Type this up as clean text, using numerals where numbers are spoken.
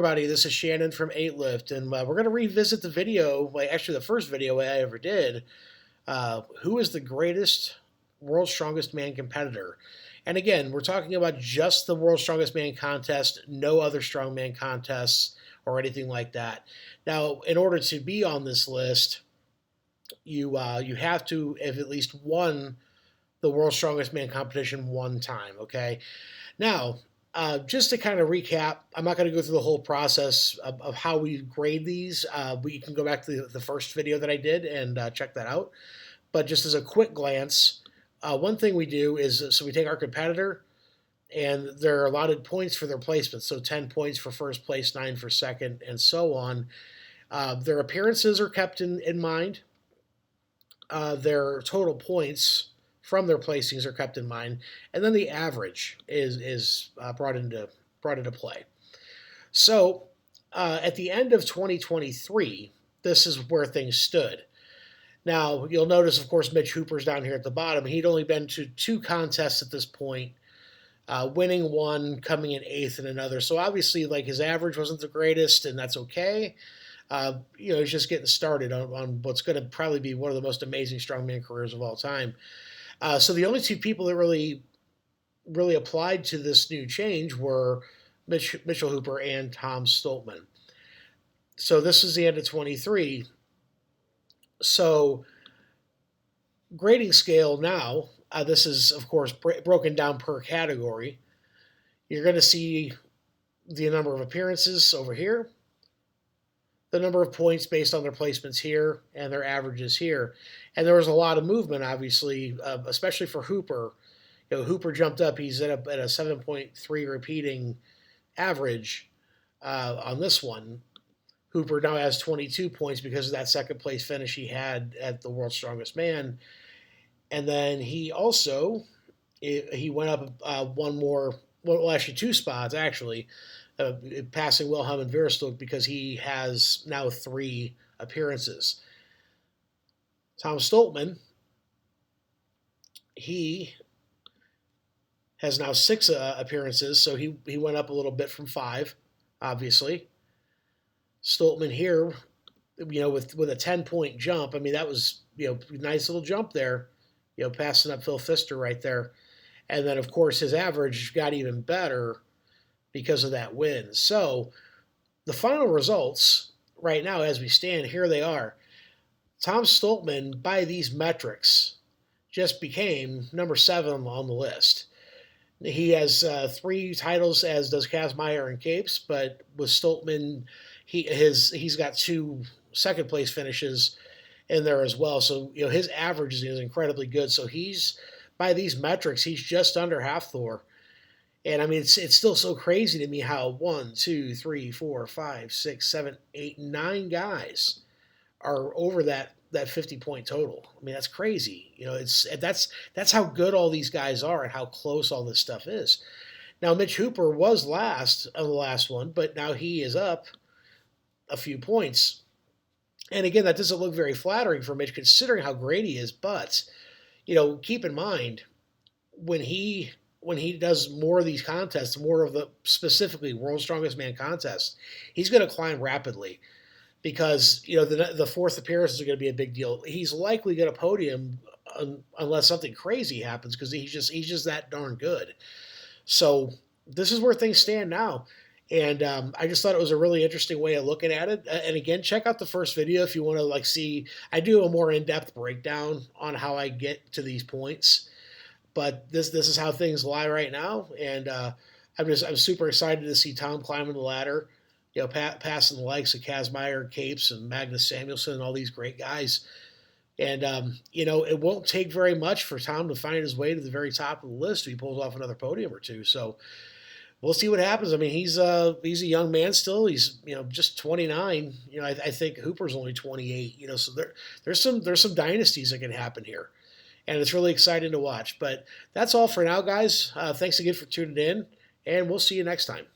Everybody, this is Shannon from 8 Lift, and we're going to revisit the video, actually the first video I ever did. Who is the greatest World's Strongest Man competitor? And again, we're talking about just the World's Strongest Man contest, no other strongman contests or anything like that. Now, in order to be on this list, you have to have at least won the World's Strongest Man competition one time. Okay, now just to kind of recap, I'm not going to go through the whole process of how we grade these. But you can go back to the first video that I did and check that out. But just as a quick glance, one thing we do is so we take our competitor, and they're allotted points for their placement. So 10 points for first place, 9 for second, and so on. Their appearances are kept in mind. Their total points from their placings are kept in mind, and then the average is brought into play. So at the end of 2023, this is where things stood. Now you'll notice, of course, Mitch Hooper's down here at the bottom. He'd only been to 2 contests at this point, winning one, coming in 8th in another. So obviously, like, his average wasn't the greatest, and that's okay. He's just getting started on what's going to probably be one of the most amazing strongman careers of all time. So the only 2 people that really applied to this new change were Mitchell Hooper and Tom Stoltman. So this is the end of 23. So grading scale now, this is, of course, broken down per category. You're going to see the number of appearances over here, the number of points based on their placements here, and their averages here. And there was a lot of movement, obviously, especially for Hooper. Hooper jumped up. He's at a 7.3 repeating average on this one. Hooper now has 22 points because of that second place finish he had at the World's Strongest Man. And then he also went up one more, well, actually 2 spots, actually, passing Wilhelm and Veerstulk, because he has now 3 appearances. Tom Stoltman, he has now 6 appearances, so he went up a little bit from 5, obviously. Stoltman here, with a 10-point jump. I mean, that was, nice little jump there, passing up Phil Pfister right there. And then, of course, his average got even better because of that win. So the final results right now, as we stand, here they are. Tom Stoltman, by these metrics, just became number 7 on the list. He has 3 titles, as does Kazmaier and Capes, but with Stoltman, he's got 2 second place finishes in there as well. So his average is incredibly good. So he's, by these metrics, he's just under half Thor. And I mean, it's still so crazy to me how 1, 2, 3, 4, 5, 6, 7, 8, 9 guys are over that 50-point total. I mean, that's crazy. That's how good all these guys are and how close all this stuff is. Now, Mitch Hooper was last on the last one, but now he is up a few points. And again, that doesn't look very flattering for Mitch, considering how great he is. But keep in mind, when he does more of these contests, more of the specifically World's Strongest Man contests, he's going to climb rapidly, because the 4th appearance is going to be a big deal. He's likely going to podium unless something crazy happens, because he's just that darn good. So this is where things stand now. And I just thought it was a really interesting way of looking at it. And again, check out the first video if you want to see. I do a more in-depth breakdown on how I get to these points. But this is how things lie right now. And I'm super excited to see Tom climbing the ladder, passing the likes of Kazmaier, Capes, and Magnus Samuelsson, and all these great guys. And it won't take very much for Tom to find his way to the very top of the list if he pulls off another podium or 2. So we'll see what happens. I mean, he's a young man still. He's just 29. I think Hooper's only 28. So there's some dynasties that can happen here, and it's really exciting to watch. But that's all for now, guys. Thanks again for tuning in, and we'll see you next time.